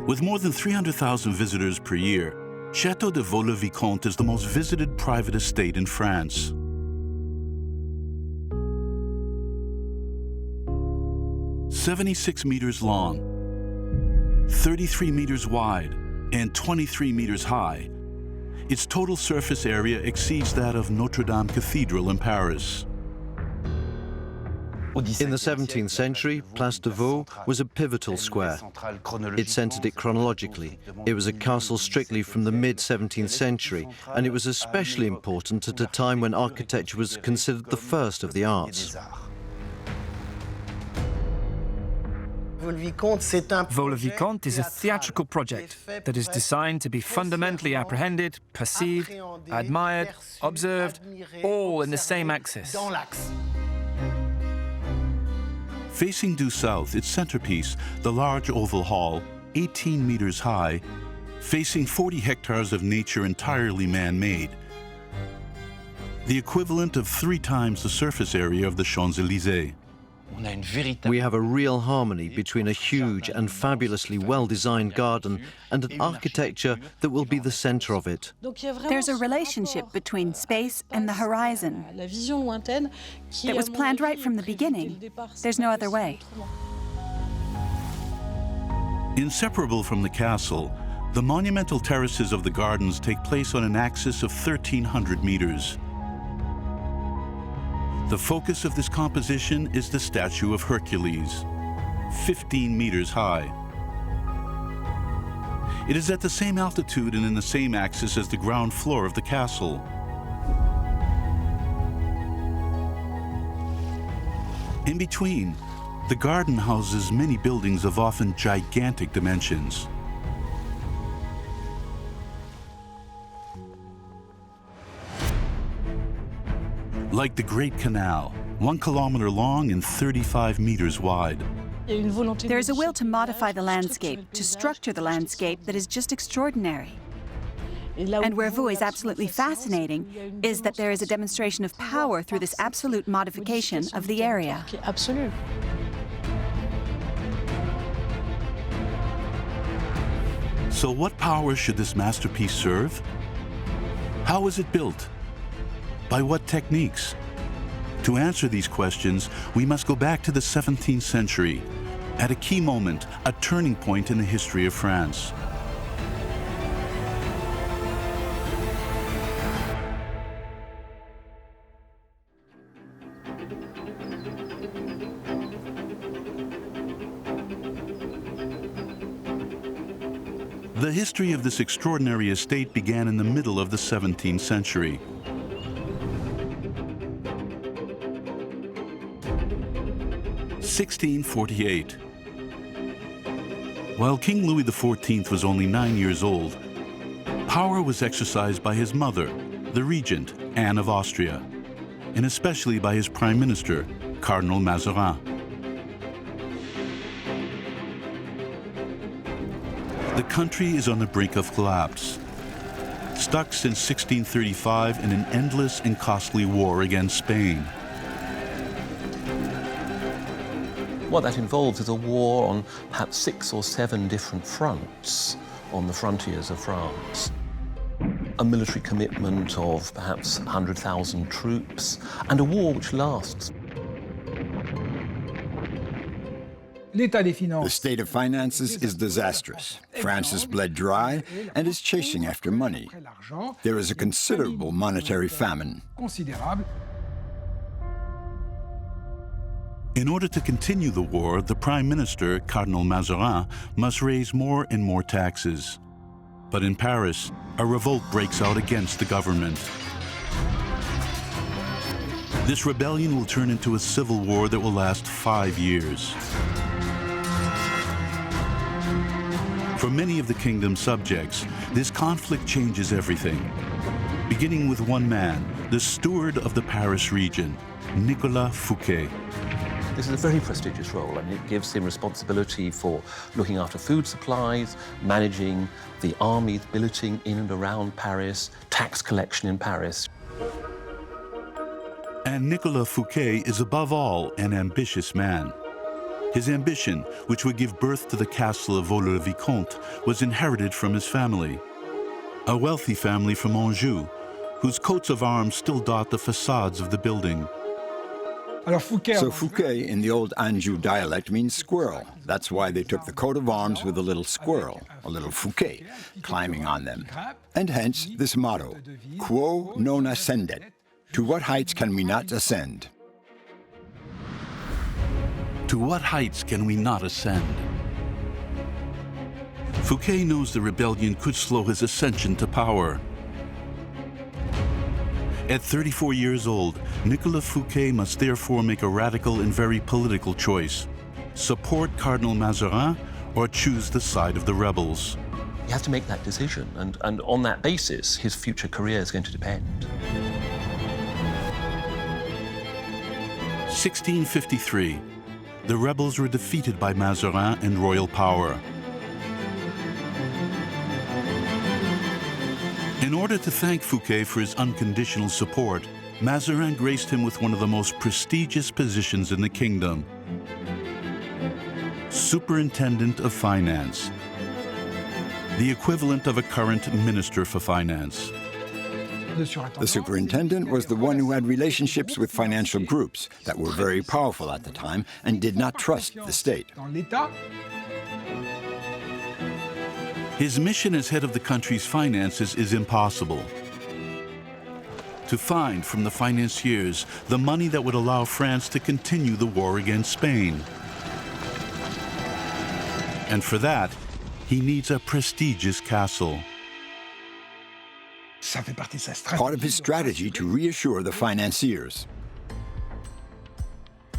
With more than 300,000 visitors per year, Château of Vaux-le-Vicomte is the most visited private estate in France. "76 meters long, 33 meters wide, and 23 meters high, its total surface area exceeds that of Notre Dame Cathedral in Paris." In the 17th century, Place de Vaux was a pivotal square. It centred it chronologically. It was a castle strictly from the mid-17th century, and it was especially important at a time when architecture was considered the first of the arts. Vaux-le-Vicomte is a theatrical project that is designed to be fundamentally apprehended, perceived, admired, observed, all in the same axis. Facing due south, its centerpiece, the large oval hall, 18 meters high, facing 40 hectares of nature entirely man-made, the equivalent of 3 times the surface area of the Champs-Élysées. We have a real harmony between a huge and fabulously well-designed garden and an architecture that will be the center of it. There's a relationship between space and the horizon. It was planned right from the beginning. There's no other way. Inseparable from the castle, the monumental terraces of the gardens take place on an axis of 1,300 meters. The focus of this composition is the statue of Hercules, 15 meters high. It is at the same altitude and in the same axis as the ground floor of the castle. In between, the garden houses many buildings of often gigantic dimensions. Like the Great Canal, 1 kilometer long and 35 meters wide. There is a will to modify the landscape, to structure the landscape that is just extraordinary. And where Vaux is absolutely fascinating is that there is a demonstration of power through this absolute modification of the area. So what power should this masterpiece serve? How was it built? By what techniques? To answer these questions, we must go back to the 17th century, at a key moment, a turning point in the history of France. The history of this extraordinary estate began in the middle of the 17th century. (1648). While King Louis XIV was only 9 years old, power was exercised by his mother, the regent, Anne of Austria, and especially by his prime minister, Cardinal Mazarin. The country is on the brink of collapse, stuck since 1635 in an endless and costly war against Spain. What that involves is a war on perhaps 6 or 7 different fronts on the frontiers of France. A military commitment of perhaps 100,000 troops, and a war which lasts. The state of finances is disastrous. France is bled dry and is chasing after money. There is a considerable monetary famine. In order to continue the war, the Prime Minister, Cardinal Mazarin, must raise more and more taxes. But in Paris, a revolt breaks out against the government. This rebellion will turn into a civil war that will last 5 years. For many of the kingdom's subjects, this conflict changes everything. Beginning with one man, the steward of the Paris region, Nicolas Fouquet. This is a very prestigious role, and it gives him responsibility for looking after food supplies, managing the army billeting in and around Paris, tax collection in Paris. And Nicolas Fouquet is above all an ambitious man. His ambition, which would give birth to the castle of Vaux-le-Vicomte, was inherited from his family. A wealthy family from Anjou, whose coats of arms still dot the facades of the building. So Fouquet in the old Anjou dialect means squirrel. That's why they took the coat of arms with a little squirrel, a little Fouquet, climbing on them. And hence this motto, Quo non ascendet? To what heights can we not ascend? To what heights can we not ascend? Fouquet knows the rebellion could slow his ascension to power. At 34 years old, Nicolas Fouquet must therefore make a radical and very political choice: support Cardinal Mazarin or choose the side of the rebels. He has to make that decision, and on that basis, his future career is going to depend. 1653. The rebels were defeated by Mazarin and royal power. In order to thank Fouquet for his unconditional support, Mazarin graced him with one of the most prestigious positions in the kingdom: Superintendent of Finance, the equivalent of a current Minister for Finance. The superintendent was the one who had relationships with financial groups that were very powerful at the time and did not trust the state. His mission as head of the country's finances is impossible. To find from the financiers the money that would allow France to continue the war against Spain. And for that, he needs a prestigious castle. Part of his strategy to reassure the financiers.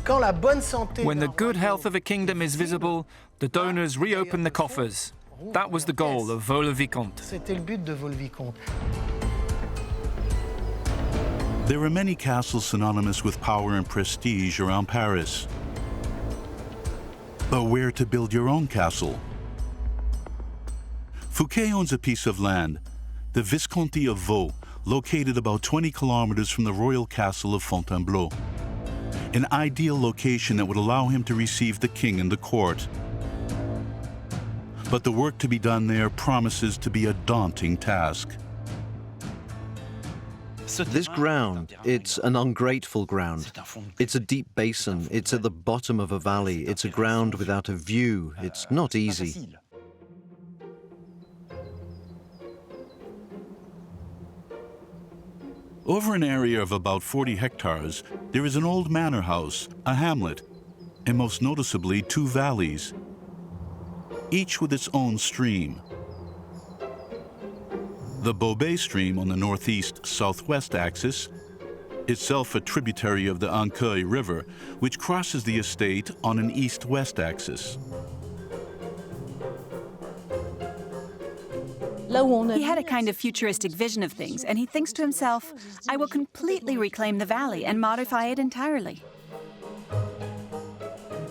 When the good health of a kingdom is visible, the donors reopen the coffers. That was the goal of Vaux-le-Vicomte. There are many castles synonymous with power and prestige around Paris. But where to build your own castle? Fouquet owns a piece of land, the Visconti of Vaux, located about 20 kilometers from the royal castle of Fontainebleau. An ideal location that would allow him to receive the king and the court. But the work to be done there promises to be a daunting task. This ground, it's an ungrateful ground. It's a deep basin, it's at the bottom of a valley, it's a ground without a view, it's not easy. Over an area of about 40 hectares, there is an old manor house, a hamlet, and most noticeably 2 valleys, each with its own stream. The Beauvais stream on the northeast-southwest axis, itself a tributary of the Ancueil River, which crosses the estate on an east-west axis. He had a kind of futuristic vision of things, and he thinks to himself, I will completely reclaim the valley and modify it entirely.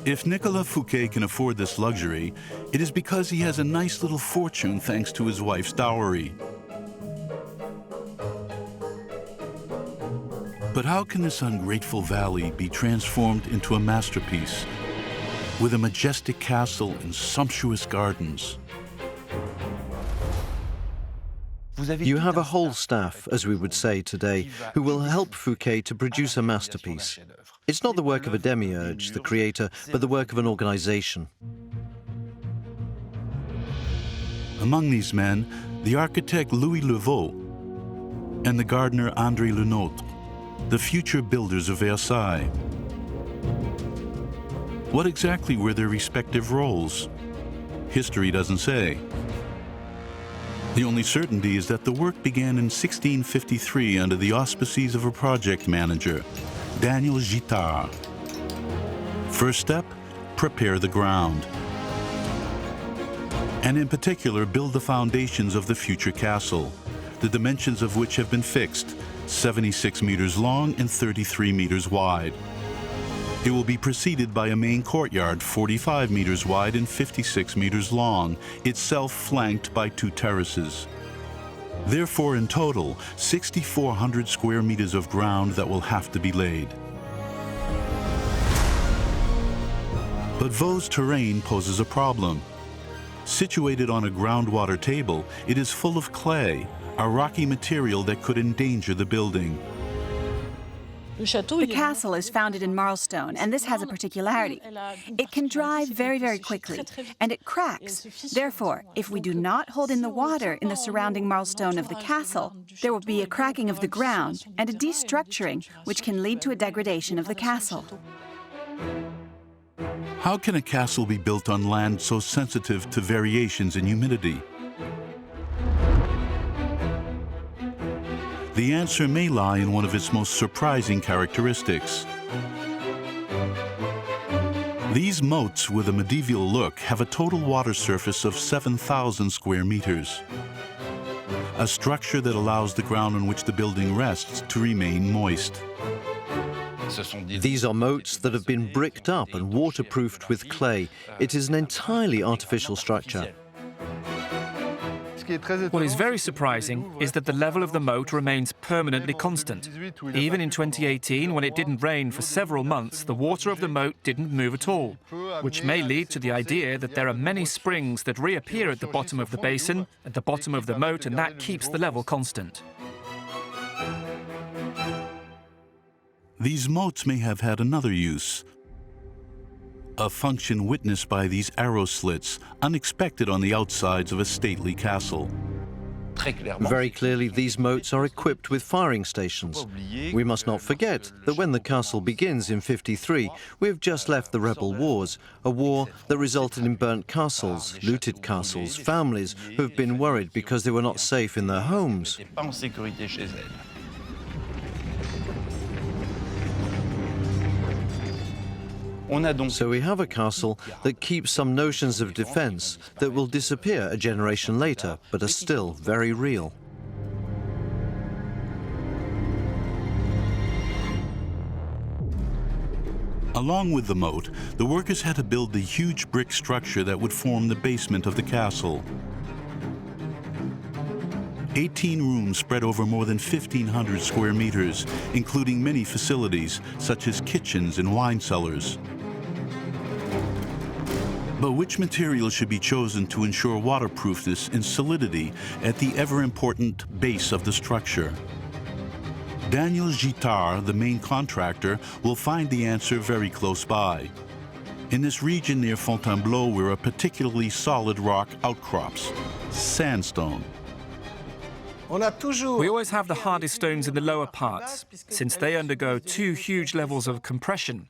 If Nicolas Fouquet can afford this luxury, it is because he has a nice little fortune thanks to his wife's dowry. But how can this ungrateful valley be transformed into a masterpiece with a majestic castle and sumptuous gardens? You have a whole staff, as we would say today, who will help Fouquet to produce a masterpiece. It's not the work of a demiurge, the creator, but the work of an organization. Among these men, the architect Louis XIV and the gardener André Le Nôtre, the future builders of Versailles. What exactly were their respective roles? History doesn't say. The only certainty is that the work began in 1653 under the auspices of a project manager, Daniel Gittard. First step, prepare the ground. And in particular, build the foundations of the future castle, the dimensions of which have been fixed, 76 meters long and 33 meters wide. It will be preceded by a main courtyard 45 meters wide and 56 meters long, itself flanked by 2 terraces. Therefore, in total, 6,400 square meters of ground that will have to be laid. But Vaux's terrain poses a problem. Situated on a groundwater table, it is full of clay, a rocky material that could endanger the building. The castle is founded in marlstone, and this has a particularity. It can dry very, very quickly, and it cracks. Therefore, if we do not hold in the water in the surrounding marlstone of the castle, there will be a cracking of the ground and a destructuring, which can lead to a degradation of the castle. How can a castle be built on land so sensitive to variations in humidity? The answer may lie in one of its most surprising characteristics. These moats with a medieval look have a total water surface of 7,000 square meters, a structure that allows the ground on which the building rests to remain moist. These are moats that have been bricked up and waterproofed with clay. It is an entirely artificial structure. What is very surprising is that the level of the moat remains permanently constant. Even in 2018, when it didn't rain for several months, the water of the moat didn't move at all, which may lead to the idea that there are many springs that reappear at the bottom of the basin, at the bottom of the moat, and that keeps the level constant. These moats may have had another use, a function witnessed by these arrow slits, unexpected on the outsides of a stately castle. Very clearly, these moats are equipped with firing stations. We must not forget that when the castle begins in 53, we have just left the rebel wars, a war that resulted in burnt castles, looted castles, families who have been worried because they were not safe in their homes. So we have a castle that keeps some notions of defense that will disappear a generation later, but are still very real. Along with the moat, the workers had to build the huge brick structure that would form the basement of the castle. 18 rooms spread over more than 1,500 square meters, including many facilities, such as kitchens and wine cellars. But which material should be chosen to ensure waterproofness and solidity at the ever-important base of the structure? Daniel Gittard, the main contractor, will find the answer very close by. In this region near Fontainebleau were a particularly solid rock outcrops, sandstone. We always have the hardest stones in the lower parts, since they undergo two huge levels of compression.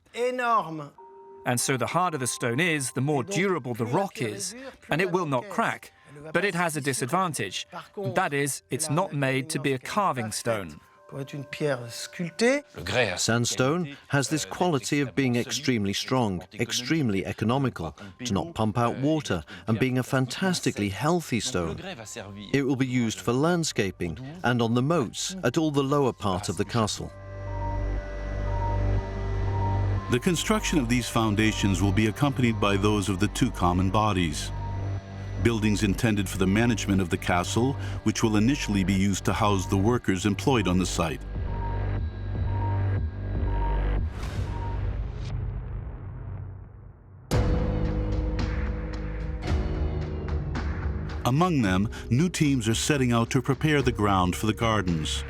And so the harder the stone is, the more durable the rock is, and it will not crack. But it has a disadvantage. That is, it's not made to be a carving stone. Sandstone has this quality of being extremely strong, extremely economical, to not pump out water, and being a fantastically healthy stone. It will be used for landscaping and on the moats at all the lower part of the castle. The construction of these foundations will be accompanied by those of the two common bodies. Buildings intended for the management of the castle, which will initially be used to house the workers employed on the site. Among them, new teams are setting out to prepare the ground for the gardens.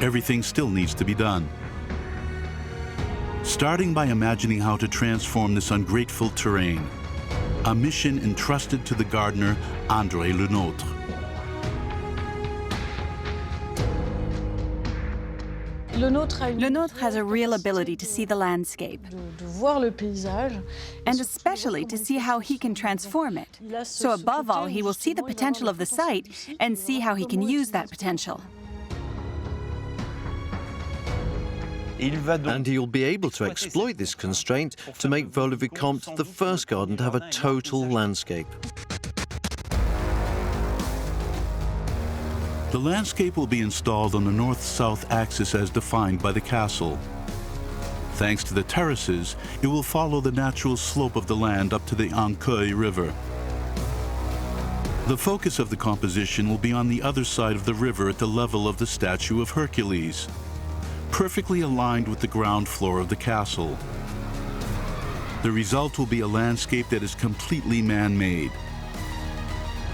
Everything still needs to be done. Starting by imagining how to transform this ungrateful terrain, a mission entrusted to the gardener André Le Nôtre. Le Nôtre has a real ability to see the landscape, and especially to see how he can transform it. So above all, he will see the potential of the site and see how he can use that potential. And he'll be able to exploit this constraint to make Vaux-le-Vicomte the first garden to have a total landscape. The landscape will be installed on the north-south axis as defined by the castle. Thanks to the terraces, it will follow the natural slope of the land up to the Ancueil River. The focus of the composition will be on the other side of the river at the level of the statue of Hercules, perfectly aligned with the ground floor of the castle. The result will be a landscape that is completely man-made.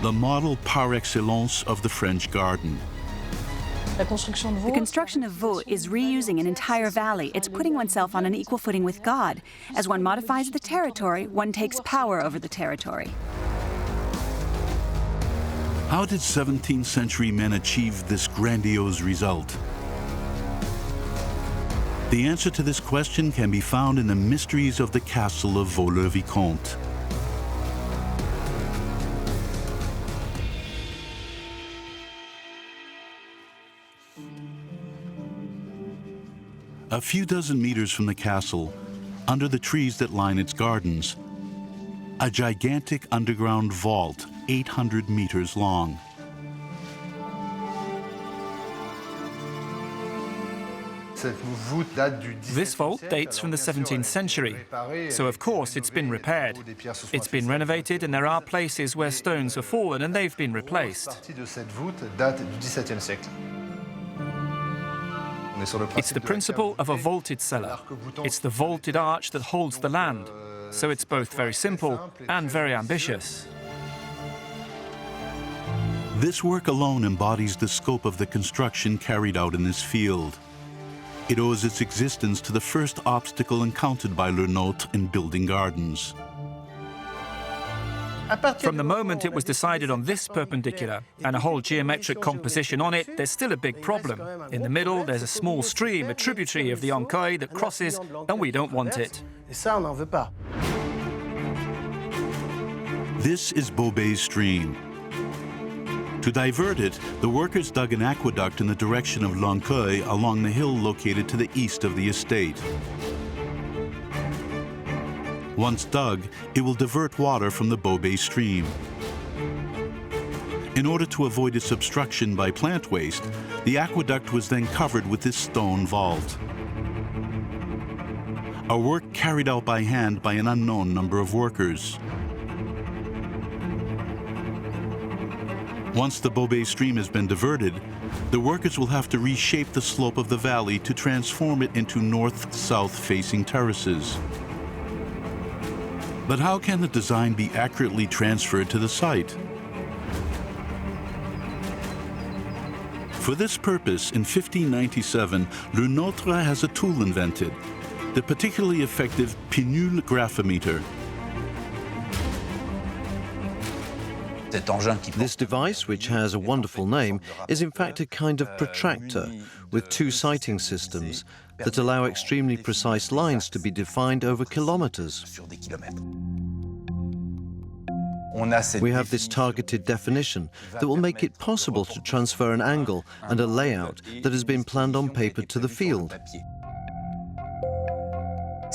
The model par excellence of the French garden. The construction of Vaux is reusing an entire valley. It's putting oneself on an equal footing with God. As one modifies the territory, one takes power over the territory. How did 17th century men achieve this grandiose result? The answer to this question can be found in the mysteries of the castle of Vaux-le-Vicomte. A few dozen meters from the castle, under the trees that line its gardens, a gigantic underground vault 800 meters long. This vault dates from the 17th century, so of course it's been repaired. It's been renovated and there are places where stones have fallen and they've been replaced. It's the principle of a vaulted cellar. It's the vaulted arch that holds the land, so it's both very simple and very ambitious. This work alone embodies the scope of the construction carried out in this field. It owes its existence to the first obstacle encountered by Le Nôtre in building gardens. From the moment it was decided on this perpendicular and a whole geometric composition on it, there's still a big problem. In the middle, there's a small stream, a tributary of the Ancoy that crosses, and we don't want it. This is Beaubay's stream. To divert it, the workers dug an aqueduct in the direction of l'Ancoy along the hill located to the east of the estate. Once dug, it will divert water from the Beaubay stream. In order to avoid its obstruction by plant waste, the aqueduct was then covered with this stone vault. A work carried out by hand by an unknown number of workers. Once the Beaubay stream has been diverted, the workers will have to reshape the slope of the valley to transform it into north-south facing terraces. But how can the design be accurately transferred to the site? For this purpose, in 1597, Le Nôtre has a tool invented, the particularly effective pinule graphometer. This device, which has a wonderful name, is in fact a kind of protractor with two sighting systems that allow extremely precise lines to be defined over kilometers. We have this targeted definition that will make it possible to transfer an angle and a layout that has been planned on paper to the field.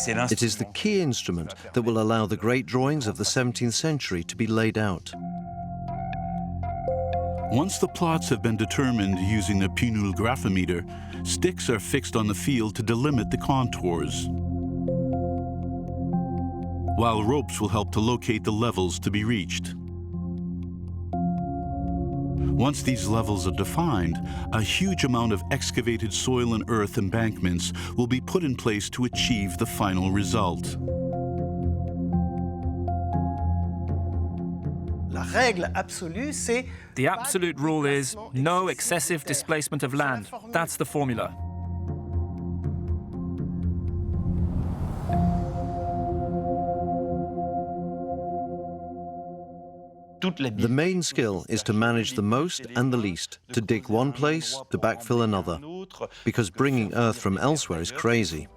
It is the key instrument that will allow the great drawings of the 17th century to be laid out. Once the plots have been determined using the pinule graphometer, sticks are fixed on the field to delimit the contours, while ropes will help to locate the levels to be reached. Once these levels are defined, a huge amount of excavated soil and earth embankments will be put in place to achieve the final result. The absolute rule is no excessive displacement of land. That's the formula. The main skill is to manage the most and the least, to dig one place, to backfill another, because bringing earth from elsewhere is crazy.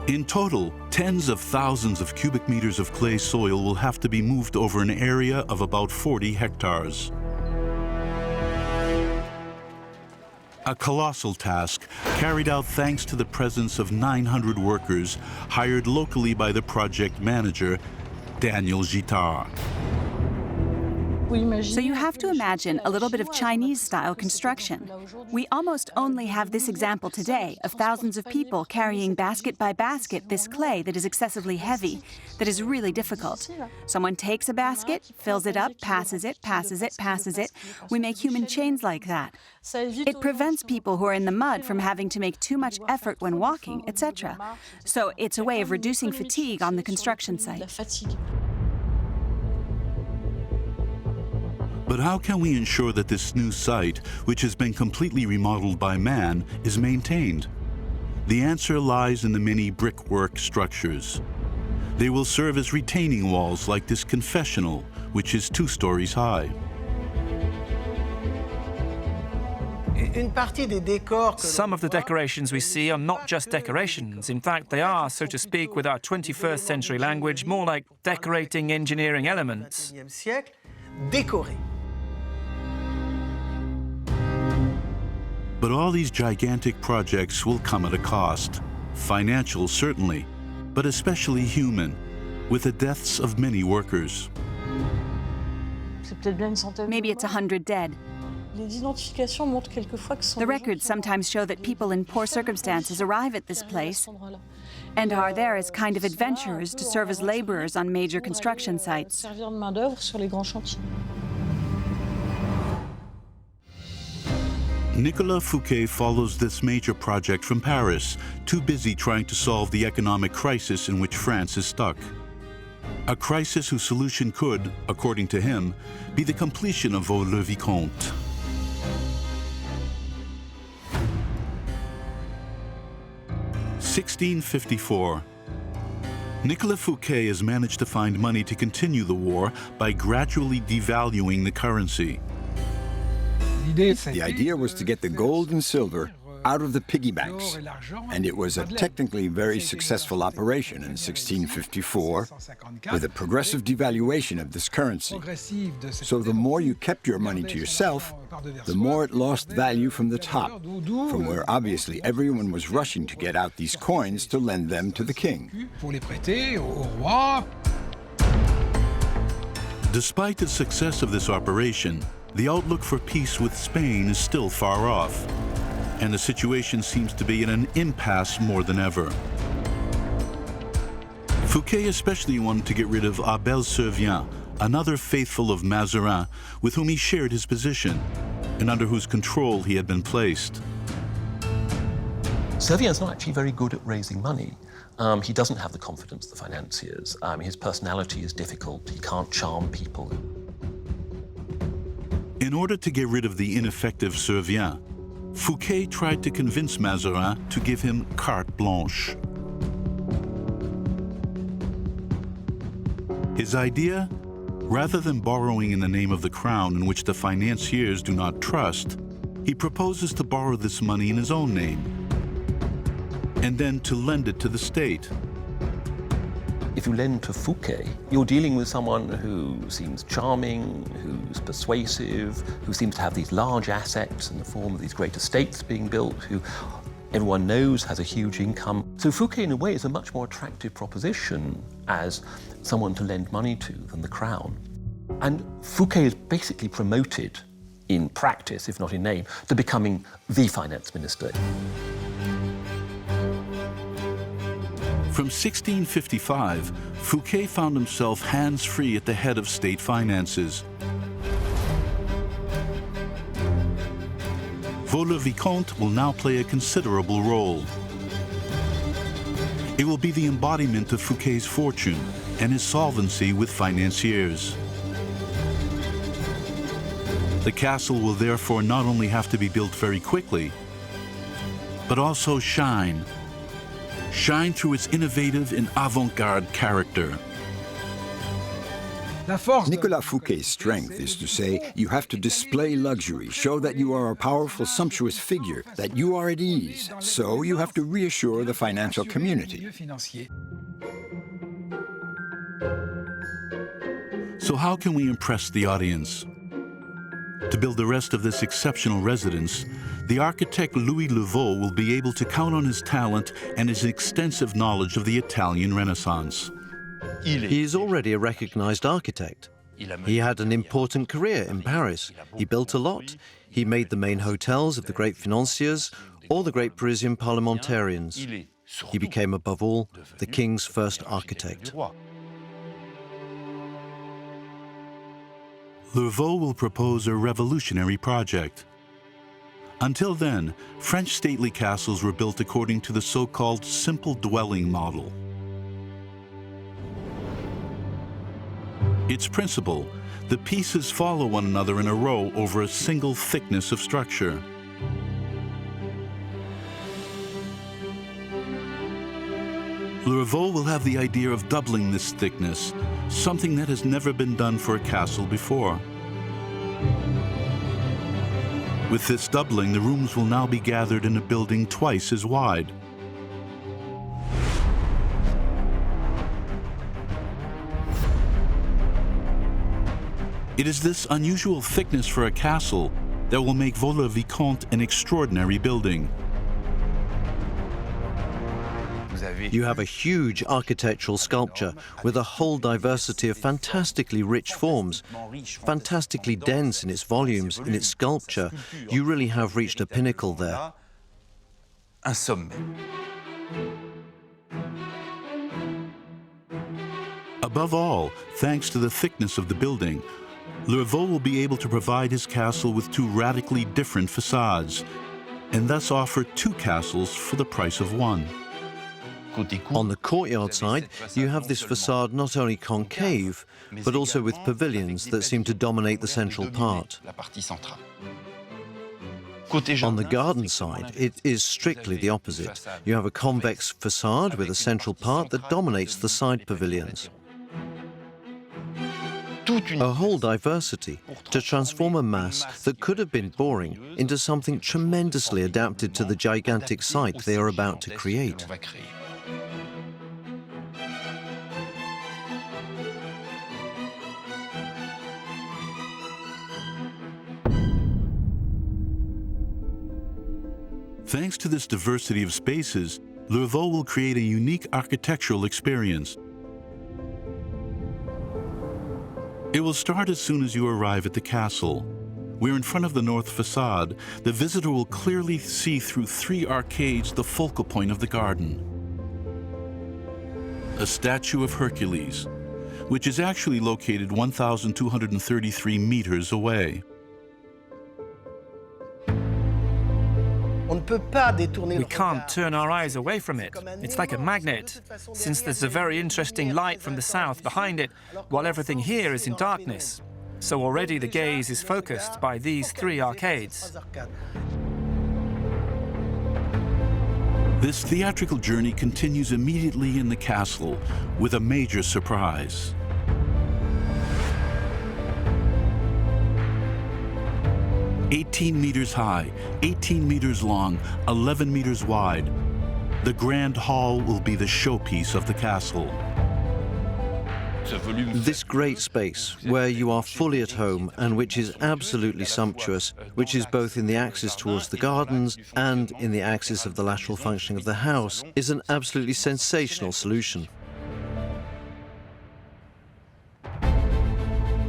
In total, tens of thousands of cubic meters of clay soil will have to be moved over an area of about 40 hectares. A colossal task carried out thanks to the presence of 900 workers hired locally by the project manager, Daniel Gittard. So you have to imagine a little bit of Chinese-style construction. We almost only have this example today of thousands of people carrying basket by basket this clay that is excessively heavy, that is really difficult. Someone takes a basket, fills it up, passes it, passes it, passes it. We make human chains like that. It prevents people who are in the mud from having to make too much effort when walking, etc. So it's a way of reducing fatigue on the construction site. But how can we ensure that this new site, which has been completely remodeled by man, is maintained? The answer lies in the many brickwork structures. They will serve as retaining walls like this confessional, which is 2 stories high. Some of the decorations we see are not just decorations. In fact, they are, so to speak, with our 21st century language, more like decorating engineering elements. But all these gigantic projects will come at a cost. Financial, certainly, but especially human, with the deaths of many workers. Maybe it's 100 dead. The records sometimes show that people in poor circumstances arrive at this place and are there as kind of adventurers to serve as laborers on major construction sites. Nicolas Fouquet follows this major project from Paris, too busy trying to solve the economic crisis in which France is stuck. A crisis whose solution could, according to him, be the completion of Vaux-le-Vicomte. (1654). Nicolas Fouquet has managed to find money to continue the war by gradually devaluing the currency. The idea was to get the gold and silver out of the piggy banks, and it was a technically very successful operation in 1654 with a progressive devaluation of this currency. So the more you kept your money to yourself, the more it lost value from the top, from where obviously everyone was rushing to get out these coins to lend them to the king. Despite the success of this operation, the outlook for peace with Spain is still far off, and the situation seems to be in an impasse more than ever. Fouquet especially wanted to get rid of Abel Servien, another faithful of Mazarin, with whom he shared his position, and under whose control he had been placed. Servien's not actually very good at raising money. He doesn't have the confidence of the financiers. His personality is difficult. He can't charm people. In order to get rid of the ineffective Servien, Fouquet tried to convince Mazarin to give him carte blanche. His idea? Rather than borrowing in the name of the crown in which the financiers do not trust, he proposes to borrow this money in his own name, and then to lend it to the state. If you lend to Fouquet, you're dealing with someone who seems charming, who's persuasive, who seems to have these large assets in the form of these great estates being built, who everyone knows has a huge income. So Fouquet, in a way, is a much more attractive proposition as someone to lend money to than the crown. And Fouquet is basically promoted in practice, if not in name, to becoming the finance minister. From 1655, Fouquet found himself hands-free at the head of state finances. Vaux-le-Vicomte will now play a considerable role. It will be the embodiment of Fouquet's fortune and his solvency with financiers. The castle will therefore not only have to be built very quickly, but also shine through its innovative and avant-garde character. Nicolas Fouquet's strength is to say you have to display luxury, show that you are a powerful, sumptuous figure, that you are at ease. So you have to reassure the financial community. So how can we impress the audience? To build the rest of this exceptional residence, the architect Louis XIV will be able to count on his talent and his extensive knowledge of the Italian Renaissance. He is already a recognized architect. He had an important career in Paris. He built a lot. He made the main hotels of the great financiers or the great Parisian parliamentarians. He became, above all, the king's first architect. Vaux will propose a revolutionary project. Until then, French stately castles were built according to the so-called simple dwelling model. Its principle: the pieces follow one another in a row over a single thickness of structure. Vaux will have the idea of doubling this thickness, something that has never been done for a castle before. With this doubling, the rooms will now be gathered in a building twice as wide. It is this unusual thickness for a castle that will make Vaux-le-Vicomte an extraordinary building. You have a huge architectural sculpture with a whole diversity of fantastically rich forms, fantastically dense in its volumes, in its sculpture. You really have reached a pinnacle there. Above all, thanks to the thickness of the building, Vaux will be able to provide his castle with two radically different facades, and thus offer two castles for the price of one. On the courtyard side, you have this facade not only concave, but also with pavilions that seem to dominate the central part. On the garden side, it is strictly the opposite. You have a convex facade with a central part that dominates the side pavilions. A whole diversity to transform a mass that could have been boring into something tremendously adapted to the gigantic site they are about to create. Thanks to this diversity of spaces, Vaux will create a unique architectural experience. It will start as soon as you arrive at the castle. We're in front of the north facade. The visitor will clearly see through three arcades the focal point of the garden. A statue of Hercules, which is actually located 1,233 meters away. We can't turn our eyes away from it. It's like a magnet, since there's a very interesting light from the south behind it, while everything here is in darkness. So already the gaze is focused by these three arcades. This theatrical journey continues immediately in the castle with a major surprise. "18 meters high, 18 meters long, 11 meters wide. The grand hall will be the showpiece of the castle." This great space, where you are fully at home and which is absolutely sumptuous, which is both in the axis towards the gardens and in the axis of the lateral functioning of the house, is an absolutely sensational solution.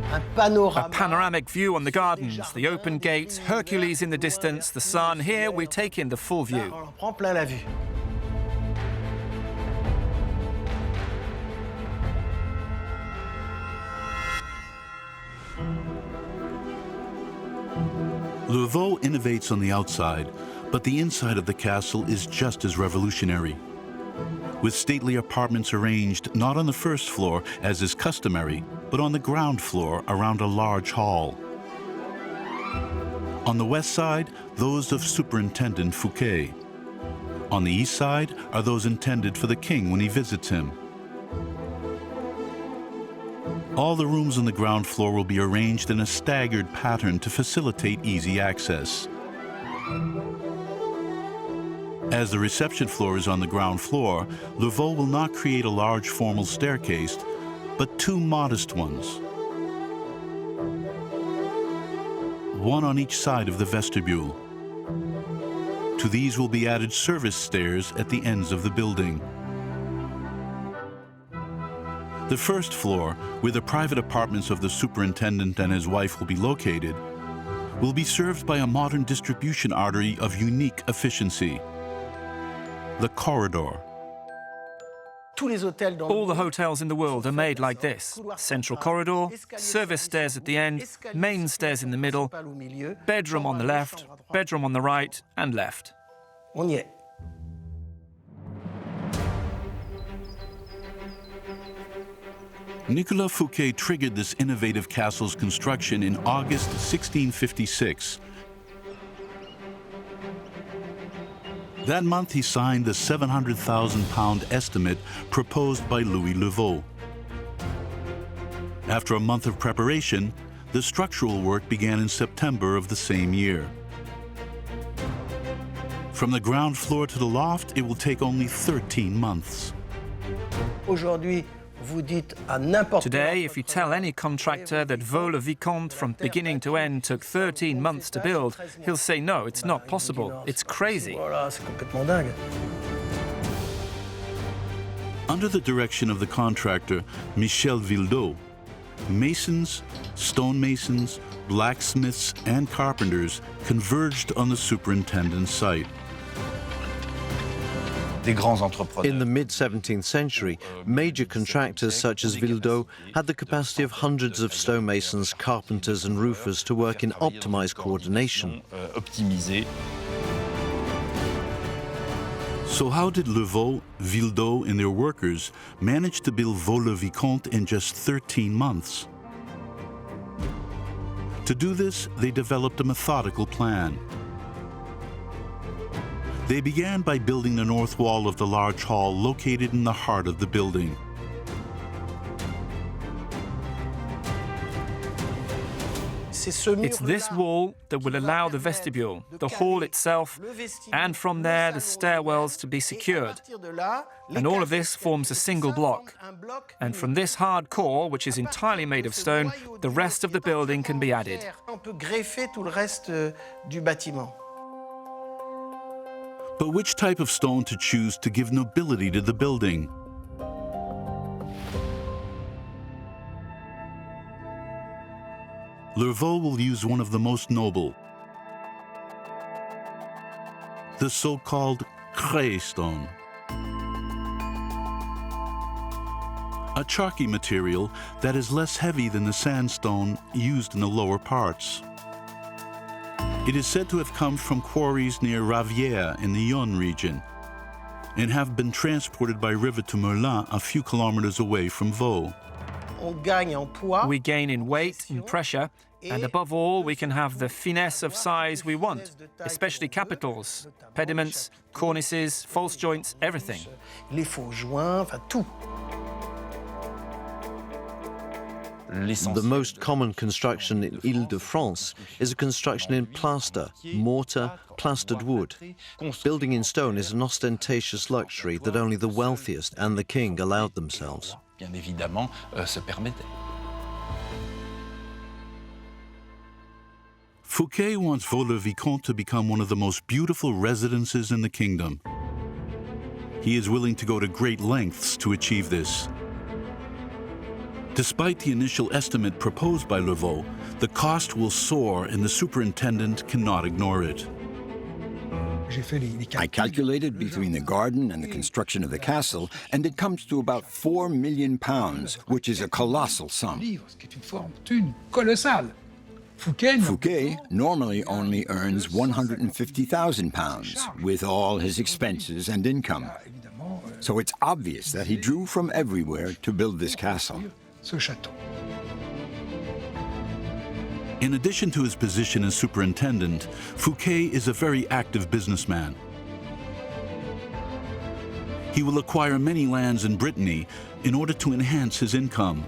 A panoramic view on the gardens, the open gates, Hercules in the distance, the sun. Here we take in the full view. Vaux innovates on the outside, but the inside of the castle is just as revolutionary. With stately apartments arranged not on the first floor, as is customary, but on the ground floor around a large hall. On the west side, those of Superintendent Fouquet. On the east side are those intended for the king when he visits him. All the rooms on the ground floor will be arranged in a staggered pattern to facilitate easy access. As the reception floor is on the ground floor, Vaux will not create a large formal staircase, but two modest ones. One on each side of the vestibule. To these will be added service stairs at the ends of the building. The first floor, where the private apartments of the superintendent and his wife will be located, will be served by a modern distribution artery of unique efficiency, the corridor. All the hotels in the world are made like this. Central corridor, service stairs at the end, main stairs in the middle, bedroom on the left, bedroom on the right and left. On y est. Nicolas Fouquet triggered this innovative castle's construction in August 1656. That month he signed the £700,000 estimate proposed by Louis XIV. After a month of preparation, the structural work began in September of the same year. From the ground floor to the loft, it will take only 13 months. Today, if you tell any contractor that Vaux-le-Vicomte from beginning to end took 13 months to build, he'll say, no, it's not possible. It's crazy. Under the direction of the contractor, Michel Villedot, masons, stonemasons, blacksmiths, and carpenters converged on the superintendent's site. In the mid-17th century, major contractors such as Villedot had the capacity of hundreds of stonemasons, carpenters and roofers to work in optimized coordination. So how did Levaux, Villedot and their workers manage to build Vaux-le-Vicomte in just 13 months? To do this, they developed a methodical plan. They began by building the north wall of the large hall located in the heart of the building. It's this wall that will allow the vestibule, the hall itself, and from there the stairwells to be secured. And all of this forms a single block. And from this hard core, which is entirely made of stone, the rest of the building can be added. But which type of stone to choose to give nobility to the building? Levaux will use one of the most noble, the so-called cray stone. A chalky material that is less heavy than the sandstone used in the lower parts. It is said to have come from quarries near Ravière in the Yonne region and have been transported by river to Merlin a few kilometers away from Vaux. We gain in weight and pressure, and above all, we can have the finesse of size we want, especially capitals, pediments, cornices, false joints, everything. The most common construction in Île-de-France is a construction in plaster, mortar, plastered wood. Building in stone is an ostentatious luxury that only the wealthiest and the king allowed themselves. Fouquet wants Vaux-le-Vicomte to become one of the most beautiful residences in the kingdom. He is willing to go to great lengths to achieve this. Despite the initial estimate proposed by Levaux, the cost will soar and the superintendent cannot ignore it. I calculated between the garden and the construction of the castle, and it comes to about £4 million, which is a colossal sum. Fouquet normally only earns £150,000 with all his expenses and income. So it's obvious that he drew from everywhere to build this castle. In addition to his position as superintendent, Fouquet is a very active businessman. He will acquire many lands in Brittany in order to enhance his income.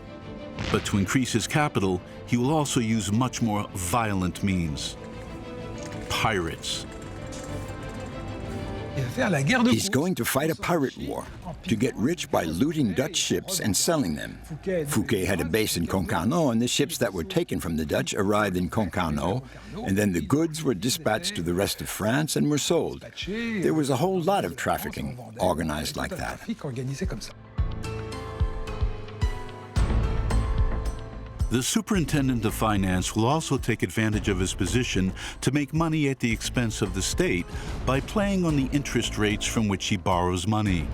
But to increase his capital, he will also use much more violent means. Pirates. He's going to fight a pirate war to get rich by looting Dutch ships and selling them. Fouquet had a base in Concarneau, and the ships that were taken from the Dutch arrived in Concarneau, and then the goods were dispatched to the rest of France and were sold. There was a whole lot of trafficking organized like that. The Superintendent of Finance will also take advantage of his position to make money at the expense of the state by playing on the interest rates from which he borrows money.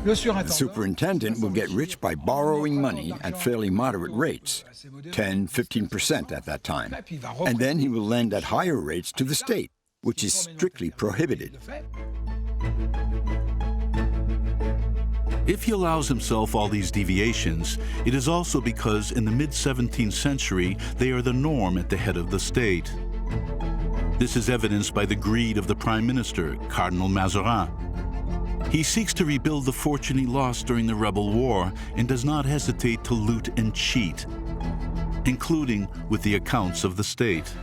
The superintendent will get rich by borrowing money at fairly moderate rates, 10–15% at that time. And then he will lend at higher rates to the state, which is strictly prohibited. If he allows himself all these deviations, it is also because in the mid-17th century, they are the norm at the head of the state. This is evidenced by the greed of the Prime Minister, Cardinal Mazarin. He seeks to rebuild the fortune he lost during the rebel war and does not hesitate to loot and cheat, including with the accounts of the state.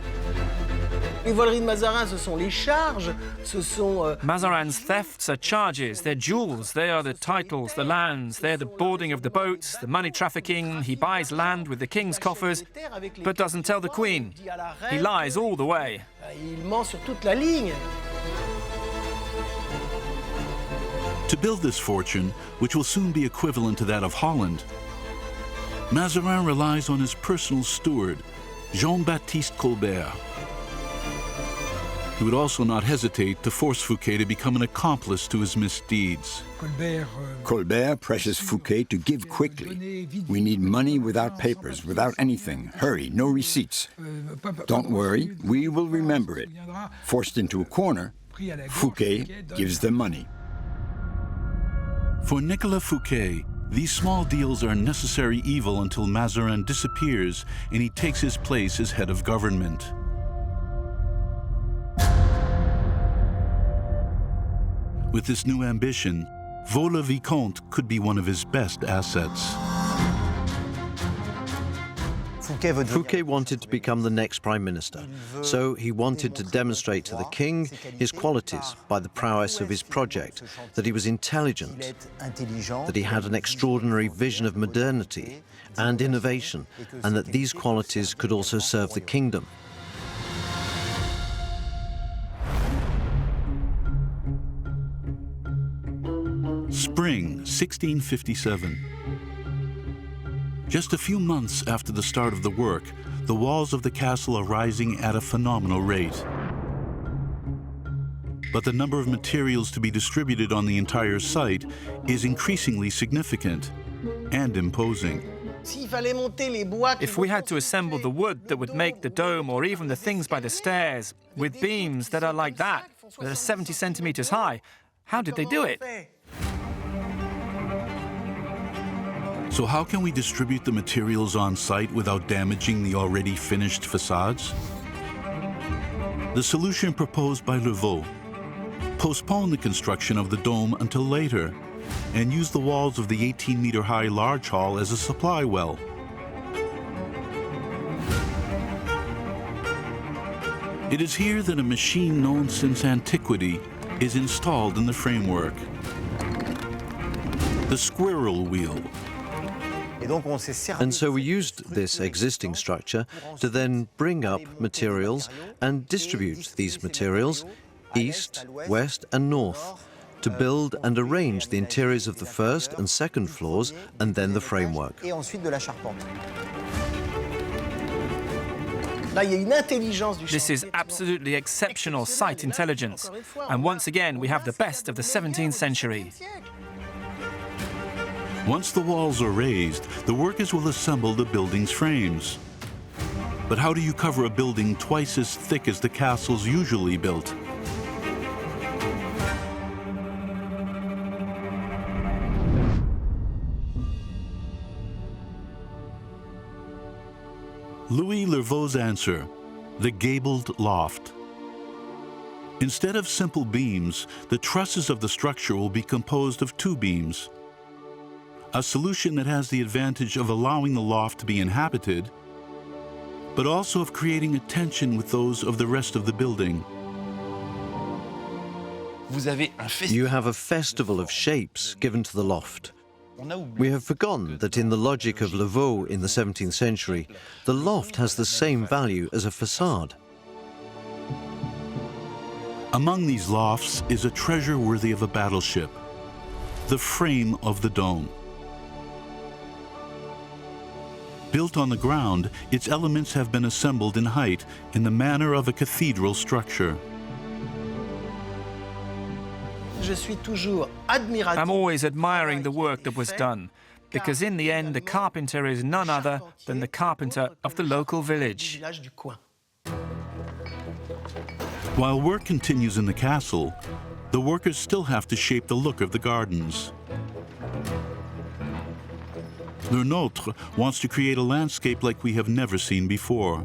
Mazarin's thefts are charges, they're jewels, they are the titles, the lands, they're the boarding of the boats, the money trafficking. He buys land with the king's coffers, but doesn't tell the queen. He lies all the way. To build this fortune, which will soon be equivalent to that of Holland, Mazarin relies on his personal steward, Jean-Baptiste Colbert. He would also not hesitate to force Fouquet to become an accomplice to his misdeeds. Colbert pressures Fouquet to give quickly. We need money without papers, without anything. Hurry, no receipts. Don't worry, we will remember it. Forced into a corner, Fouquet gives them money. For Nicolas Fouquet, these small deals are a necessary evil until Mazarin disappears and he takes his place as head of government. With this new ambition, Vaux-le-Vicomte could be one of his best assets. Fouquet wanted to become the next prime minister, so he wanted to demonstrate to the king his qualities by the prowess of his project, that he was intelligent, that he had an extraordinary vision of modernity and innovation, and that these qualities could also serve the kingdom. Spring 1657. Just a few months after the start of the work, the walls of the castle are rising at a phenomenal rate. But the number of materials to be distributed on the entire site is increasingly significant and imposing. If we had to assemble the wood that would make the dome or even the things by the stairs with beams that are like that are 70 centimeters high, how did they do it? So how can we distribute the materials on site without damaging the already finished facades? The solution proposed by Levaux: postpone the construction of the dome until later and use the walls of the 18-meter-high large hall as a supply well. It is here that a machine known since antiquity is installed in the framework: the squirrel wheel. And so we used this existing structure to then bring up materials and distribute these materials east, west and north to build and arrange the interiors of the first and second floors and then the framework. This is absolutely exceptional site intelligence. And once again, we have the best of the 17th century. Once the walls are raised, the workers will assemble the building's frames. But how do you cover a building twice as thick as the castles usually built? Louis Levaux's answer: the gabled loft. Instead of simple beams, the trusses of the structure will be composed of two beams. A solution that has the advantage of allowing the loft to be inhabited, but also of creating a tension with those of the rest of the building. You have a festival of shapes given to the loft. We have forgotten that in the logic of Levaux in the 17th century, the loft has the same value as a facade. Among these lofts is a treasure worthy of a battleship: the frame of the dome. Built on the ground, its elements have been assembled in height in the manner of a cathedral structure. I'm always admiring the work that was done, because in the end, the carpenter is none other than the carpenter of the local village. While work continues in the castle, the workers still have to shape the look of the gardens. Le Nôtre wants to create a landscape like we have never seen before.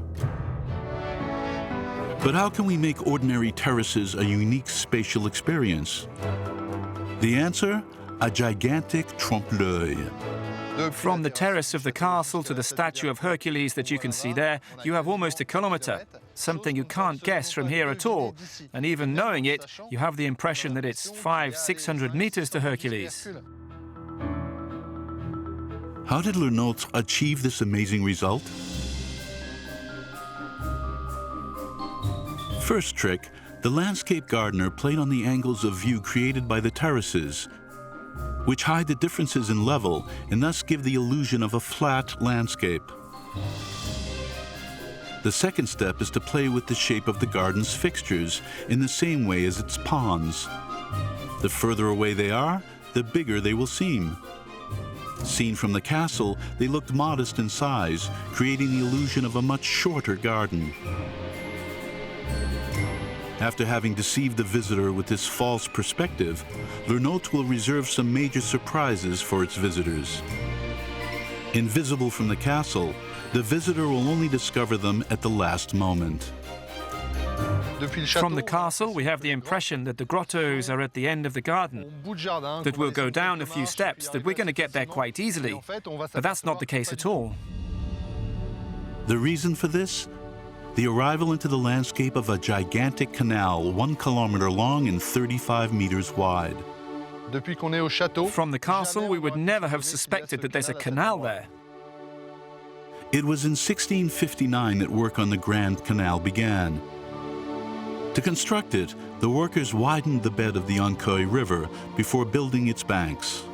But how can we make ordinary terraces a unique spatial experience? The answer? A gigantic trompe-l'œil. From the terrace of the castle to the statue of Hercules that you can see there, you have almost a kilometre, something you can't guess from here at all. And even knowing it, you have the impression that it's 500–600 meters to Hercules. How did Le Nôtre achieve this amazing result? First trick, the landscape gardener played on the angles of view created by the terraces, which hide the differences in level and thus give the illusion of a flat landscape. The second step is to play with the shape of the garden's fixtures in the same way as its ponds. The further away they are, the bigger they will seem. Seen from the castle, they looked modest in size, creating the illusion of a much shorter garden. After having deceived the visitor with this false perspective, Le Nôtre will reserve some major surprises for its visitors. Invisible from the castle, the visitor will only discover them at the last moment. From the castle, we have the impression that the grottos are at the end of the garden, that we'll go down a few steps, that we're going to get there quite easily. But that's not the case at all. The reason for this? The arrival into the landscape of a gigantic canal 1 kilometer long and 35 meters wide. From the castle, we would never have suspected that there's a canal there. It was in 1659 that work on the Grand Canal began. To construct it, the workers widened the bed of the Ancueil River before building its banks.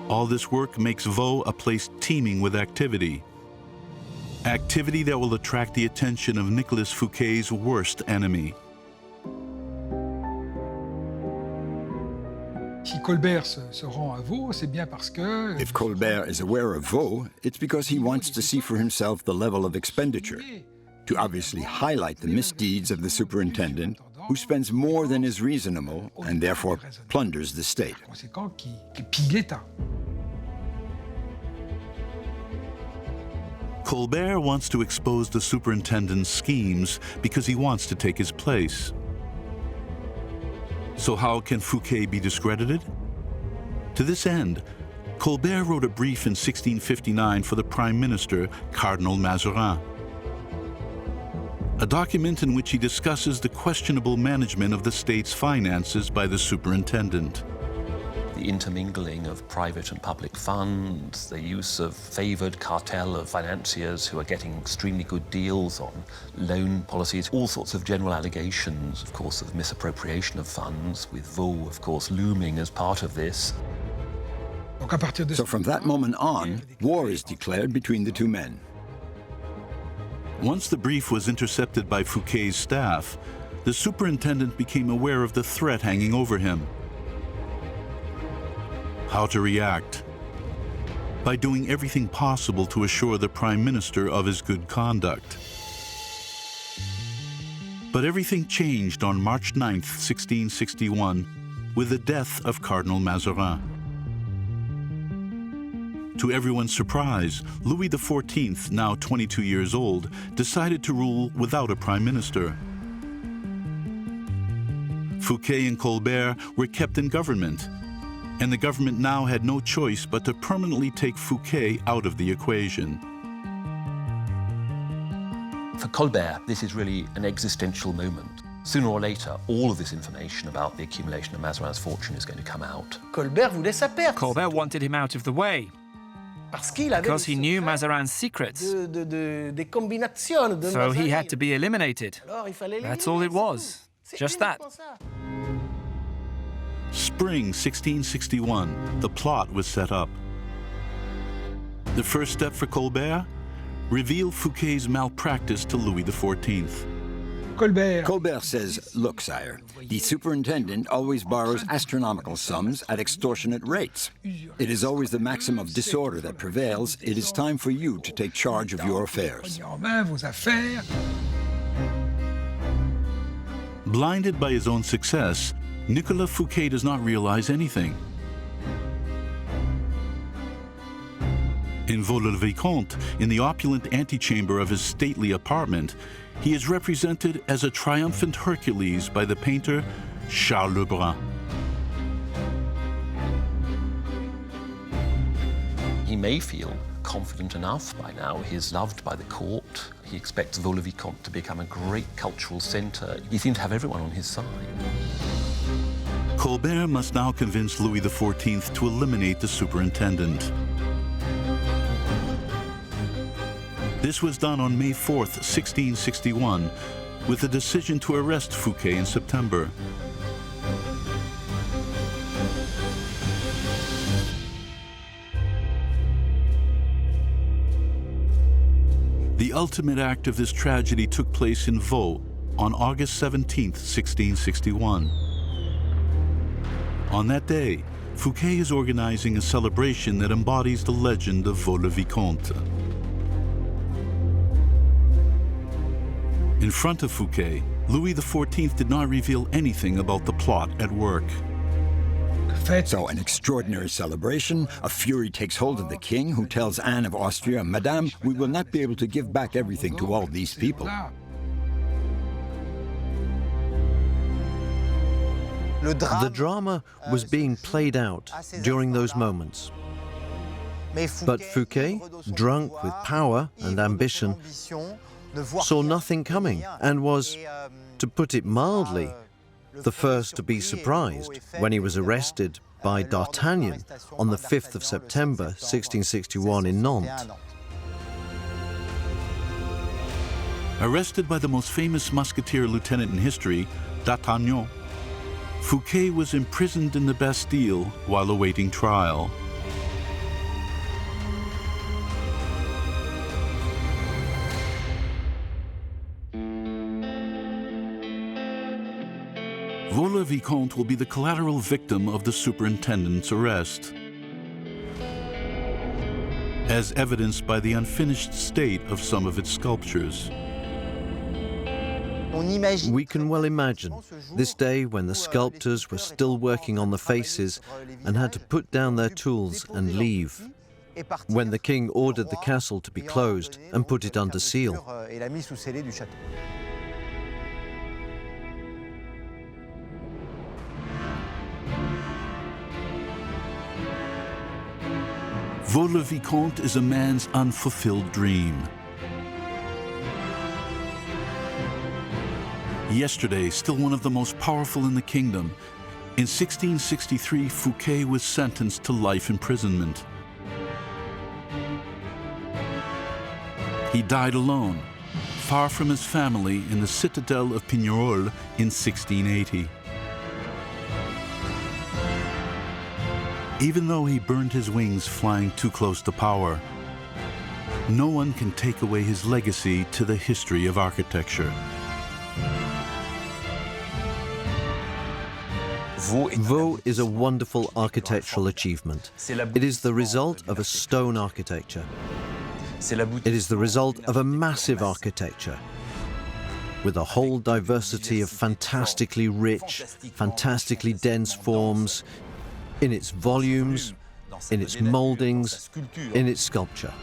All this work makes Vaux a place teeming with activity. Activity that will attract the attention of Nicolas Fouquet's worst enemy. Si Colbert se rend à Vaux, c'est bien parce que... If Colbert is aware of Vaux, it's because he wants to see for himself the level of expenditure, to obviously highlight the misdeeds of the superintendent, who spends more than is reasonable and therefore plunders the state. Qui pille l'État. Colbert wants to expose the superintendent's schemes because he wants to take his place. So how can Fouquet be discredited? To this end, Colbert wrote a brief in 1659 for the Prime Minister, Cardinal Mazarin. A document in which he discusses the questionable management of the state's finances by the superintendent. The intermingling of private and public funds, the use of favoured cartel of financiers who are getting extremely good deals on loan policies, all sorts of general allegations, of course, of misappropriation of funds, with Vaux, of course, looming as part of this. So from that moment on, war is declared between the two men. Once the brief was intercepted by Fouquet's staff, the superintendent became aware of the threat hanging over him. How to react? By doing everything possible to assure the Prime Minister of his good conduct. But everything changed on March 9th, 1661, with the death of Cardinal Mazarin. To everyone's surprise, Louis XIV, now 22 years old, decided to rule without a Prime Minister. Fouquet and Colbert were kept in government, and the government now had no choice but to permanently take Fouquet out of the equation. For Colbert, this is really an existential moment. Sooner or later, all of this information about the accumulation of Mazarin's fortune is going to come out. Colbert wanted him out of the way, because he knew Mazarin's secrets. So he had to be eliminated. That's all it was, just that. Spring 1661, the plot was set up. The first step for Colbert? Reveal Fouquet's malpractice to Louis XIV. Colbert says, look, sire, the superintendent always borrows astronomical sums at extortionate rates. It is always the maxim of disorder that prevails. It is time for you to take charge of your affairs. Blinded by his own success, Nicolas Fouquet does not realize anything. In Vaux-le-Vicomte, in the opulent antechamber of his stately apartment, he is represented as a triumphant Hercules by the painter Charles Lebrun. He may feel confident enough by now. He is loved by the court. He expects Vaux-le-Vicomte to become a great cultural centre. He seems to have everyone on his side. Colbert must now convince Louis XIV to eliminate the superintendent. This was done on May 4th, 1661, with a decision to arrest Fouquet in September. The ultimate act of this tragedy took place in Vaux on August 17th, 1661. On that day, Fouquet is organizing a celebration that embodies the legend of Vaux-le-Vicomte. In front of Fouquet, Louis XIV did not reveal anything about the plot at work. So an extraordinary celebration, a fury takes hold of the king, who tells Anne of Austria, Madame, we will not be able to give back everything to all these people. The drama was being played out during those moments. But Fouquet, drunk with power and ambition, saw nothing coming and was, to put it mildly, the first to be surprised when he was arrested by D'Artagnan on the 5th of September 1661 in Nantes. Arrested by the most famous musketeer lieutenant in history, D'Artagnan, Fouquet was imprisoned in the Bastille while awaiting trial. Vaux-le-Vicomte will be the collateral victim of the superintendent's arrest, as evidenced by the unfinished state of some of its sculptures. We can well imagine this day when the sculptors were still working on the faces and had to put down their tools and leave, when the king ordered the castle to be closed and put it under seal. Vaux-le-Vicomte is a man's unfulfilled dream. Yesterday, still one of the most powerful in the kingdom, in 1663, Fouquet was sentenced to life imprisonment. He died alone, far from his family, in the citadel of Pignerol in 1680. Even though he burned his wings flying too close to power, no one can take away his legacy to the history of architecture. Vaux is a wonderful architectural achievement. It is the result of a stone architecture. It is the result of a massive architecture with a whole diversity of fantastically rich, fantastically dense forms in its volumes, in its moldings, in its sculpture.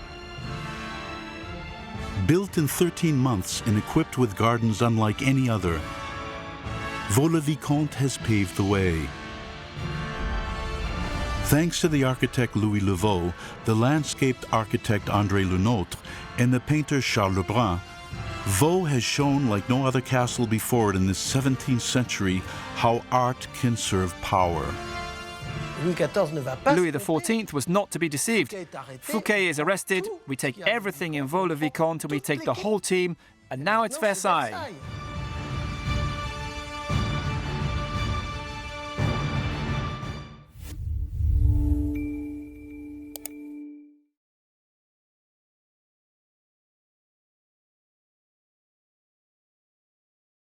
Built in 13 months and equipped with gardens unlike any other, Vaux-le-Vicomte has paved the way. Thanks to the architect Louis Levaux, the landscape architect André Le Nôtre, and the painter Charles Lebrun, Vaux has shown like no other castle before it in the 17th century how art can serve power. Louis XIV was not to be deceived. Fouquet is arrested, we take everything in Vaux-le-Vicomte, we take the whole team, and now it's Versailles.